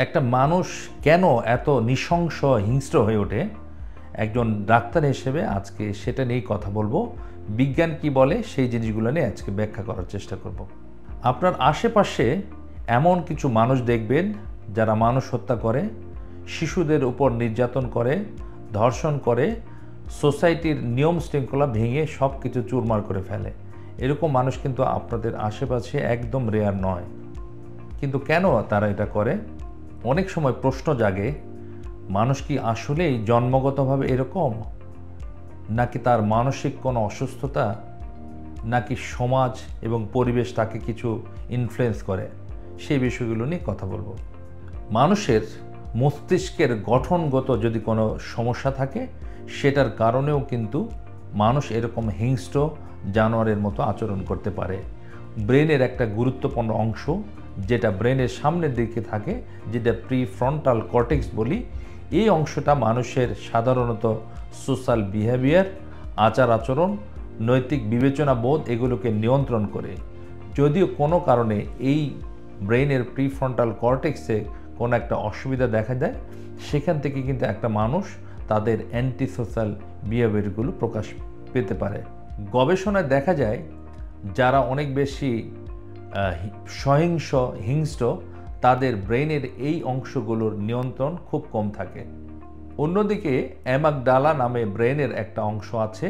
একটা মানুষ কেন এত নৃশংস হিংস্র হয়ে ওঠে, একজন ডাক্তার হিসেবে আজকে সেটা নিয়েই কথা বলবো। বিজ্ঞান কি বলে সেই জিনিসগুলো নিয়ে আজকে ব্যাখ্যা করার চেষ্টা করব। আপনার আশেপাশে এমন কিছু মানুষ দেখবেন যারা মানুষ হত্যা করে, শিশুদের উপর নির্যাতন করে, ধর্ষণ করে, সোসাইটির নিয়ম শৃঙ্খলা ভেঙে সব কিছু চুরমার করে ফেলে। এরকম মানুষ কিন্তু আপনাদের আশেপাশে একদম রেয়ার নয়। কিন্তু কেন তারা এটা করে? অনেক সময় প্রশ্ন জাগে, মানুষ কি আসলেই জন্মগতভাবে এরকম, নাকি তার মানসিক কোনো অসুস্থতা, নাকি সমাজ এবং পরিবেশ তাকে কিছু ইনফ্লুয়েন্স করে? সেই বিষয়গুলো নিয়ে কথা বলবো। মানুষের মস্তিষ্কের গঠনগত যদি কোনো সমস্যা থাকে, সেটার কারণেও কিন্তু মানুষ এরকম হিংস্র জানোয়ারের মতো আচরণ করতে পারে। ব্রেনের একটা গুরুত্বপূর্ণ অংশ যেটা ব্রেনের সামনের দিকে থাকে, যেটা প্রিফ্রন্টাল কর্টেক্স বলি, এই অংশটা মানুষের সাধারণত সোশ্যাল বিহেভিয়ার, আচার আচরণ, নৈতিক বিবেচনা বোধ এগুলোকে নিয়ন্ত্রণ করে। যদিও কোনো কারণে এই ব্রেনের প্রিফ্রন্টাল কর্টেক্সে কোনো একটা অসুবিধা দেখা যায়, সেখান থেকে কিন্তু একটা মানুষ তাদের অ্যান্টি সোশ্যাল বিহেভিয়ারগুলো প্রকাশ পেতে পারে। গবেষণায় দেখা যায় যারা অনেক বেশি সহিংস হিংস্র, তাদের ব্রেনের এই অংশগুলোর নিয়ন্ত্রণ খুব কম থাকে। অন্যদিকে অ্যামাগডালা নামে ব্রেনের একটা অংশ আছে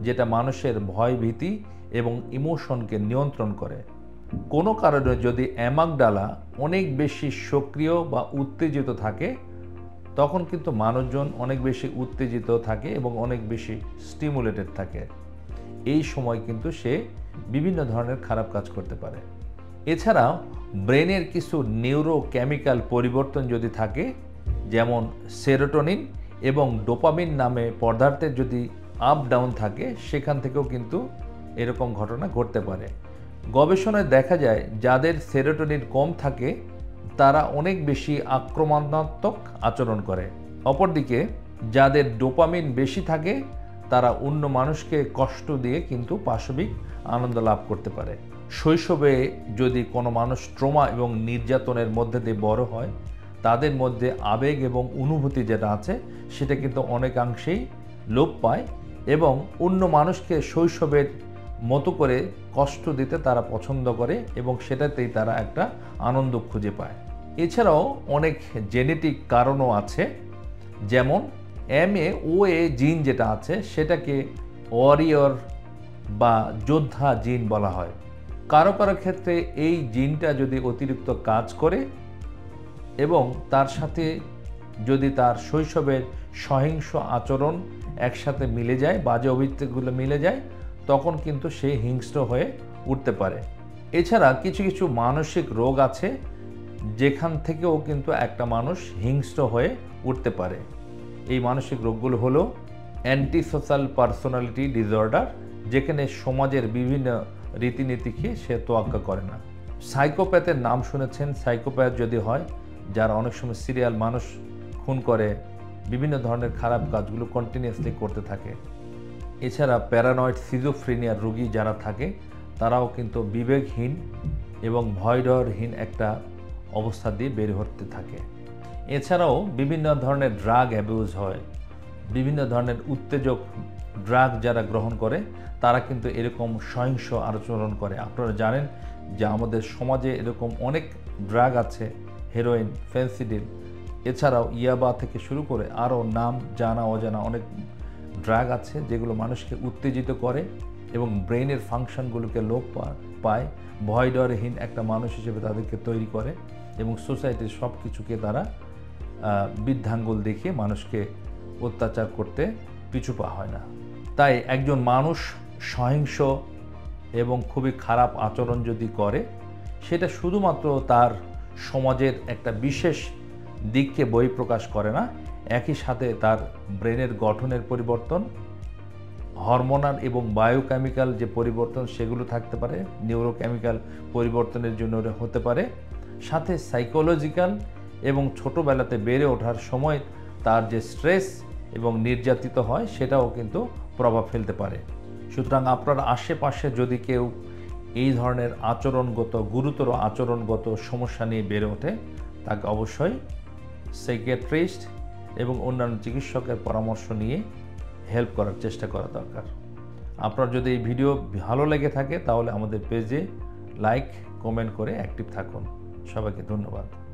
যেটা মানুষের ভয়, ভীতি এবং ইমোশনকে নিয়ন্ত্রণ করে। কোনো কারণে যদি অ্যামাগডালা অনেক বেশি সক্রিয় বা উত্তেজিত থাকে, তখন কিন্তু মানুষজন অনেক বেশি উত্তেজিত থাকে এবং অনেক বেশি স্টিমুলেটেড থাকে। এই সময় কিন্তু সে বিভিন্ন ধরনের খারাপ কাজ করতে পারে। এছাড়াও ব্রেনের কিছু নিউরোকেমিক্যাল পরিবর্তন যদি থাকে, যেমন সেরোটোনিন এবং ডোপামিন নামে পদার্থের যদি আপ ডাউন থাকে, সেখান থেকেও কিন্তু এরকম ঘটনা ঘটতে পারে। গবেষণায় দেখা যায় যাদের সেরোটোনিন কম থাকে তারা অনেক বেশি আক্রমণাত্মক আচরণ করে। অপরদিকে যাদের ডোপামিন বেশি থাকে তারা অন্য মানুষকে কষ্ট দিয়ে কিন্তু পাশবিক আনন্দ লাভ করতে পারে। শৈশবে যদি কোনো মানুষ ট্রমা এবং নির্যাতনের মধ্যে দিয়ে বড় হয়, তাদের মধ্যে আবেগ এবং অনুভূতি যেটা আছে সেটা কিন্তু অনেকাংশেই লোপ পায় এবং অন্য মানুষকে শৈশবের মতো করে কষ্ট দিতে তারা পছন্দ করে এবং সেটাতেই তারা একটা আনন্দ খুঁজে পায়। এছাড়াও অনেক জেনেটিক কারণও আছে, যেমন MAOA জিন যেটা আছে সেটাকে ওয়ারিয়র বা যোদ্ধা জিন বলা হয়। কারো কারো ক্ষেত্রে এই জিনটা যদি অতিরিক্ত কাজ করে এবং তার সাথে যদি তার শৈশবের সহিংস আচরণ একসাথে মিলে যায়, বাজে অভিজ্ঞতাগুলো মিলে যায়, তখন কিন্তু সে হিংস্র হয়ে উঠতে পারে। এছাড়া কিছু কিছু মানসিক রোগ আছে যেখান থেকেও কিন্তু একটা মানুষ হিংস্র হয়ে উঠতে পারে। এই মানসিক রোগগুলো হলো অ্যান্টি সোশ্যাল পার্সোনালিটি ডিসঅর্ডার, যেখানে সমাজের বিভিন্ন রীতিনীতিকে সে তোয়াক্কা করে না। সাইকোপ্যাথের নাম শুনেছেন। সাইকোপ্যাথ যদি হয় যারা অনেক সময় সিরিয়াল মানুষ খুন করে, বিভিন্ন ধরনের খারাপ কাজগুলো কন্টিনিউয়াসলি করতে থাকে। এছাড়া প্যারানয়েড সিজোফ্রেনিয়ার রোগী যারা থাকে তারাও কিন্তু বিবেকহীন এবং ভয়ডরহীন একটা অবস্থা দিয়ে বের হতে থাকে। এছাড়াও বিভিন্ন ধরনের ড্রাগ অ্যাবিউজ হয়, বিভিন্ন ধরনের উত্তেজক ড্রাগ যারা গ্রহণ করে তারা কিন্তু এরকম সহিংস আচরণ করে। আপনারা জানেন যে আমাদের সমাজে এরকম অনেক ড্রাগ আছে, হেরোইন, ফেন্সিডিল, এছাড়াও ইয়াবা থেকে শুরু করে আরও নাম জানা অজানা অনেক ড্রাগ আছে যেগুলো মানুষকে উত্তেজিত করে এবং ব্রেনের ফাংশনগুলোকে লোপ পায়, ভয় ডরহীন একটা মানুষ হিসেবে তাদেরকে তৈরি করে এবং সোসাইটির সব কিছুকে তারা বৃদ্ধাঙ্গুল দেখিয়ে মানুষকে অত্যাচার করতে পিছু পা হয় না। তাই একজন মানুষ সহিংস এবং খুবই খারাপ আচরণ যদি করে, সেটা শুধুমাত্র তার সমাজের একটা বিশেষ দিককে বহিঃপ্রকাশ করে না, একই সাথে তার ব্রেনের গঠনের পরিবর্তন, হরমোনাল এবং বায়োকেমিক্যাল যে পরিবর্তন সেগুলো থাকতে পারে, নিউরোকেমিক্যাল পরিবর্তনের জন্য হতে পারে, সাথে সাইকোলজিক্যাল এবং ছোটোবেলাতে বেড়ে ওঠার সময় তার যে স্ট্রেস এবং নির্যাতিত হয় সেটাও কিন্তু প্রভাব ফেলতে পারে। সুতরাং আপনার আশেপাশে যদি কেউ এই ধরনের আচরণগত গুরুতর আচরণগত সমস্যা নিয়ে বেড়ে ওঠে, তাকে অবশ্যই সাইকিয়াট্রিস্ট এবং অন্যান্য চিকিৎসকের পরামর্শ নিয়ে হেল্প করার চেষ্টা করা দরকার। আপনার যদি এই ভিডিও ভালো লেগে থাকে তাহলে আমাদের পেজে লাইক কমেন্ট করে অ্যাক্টিভ থাকুন। সবাইকে ধন্যবাদ।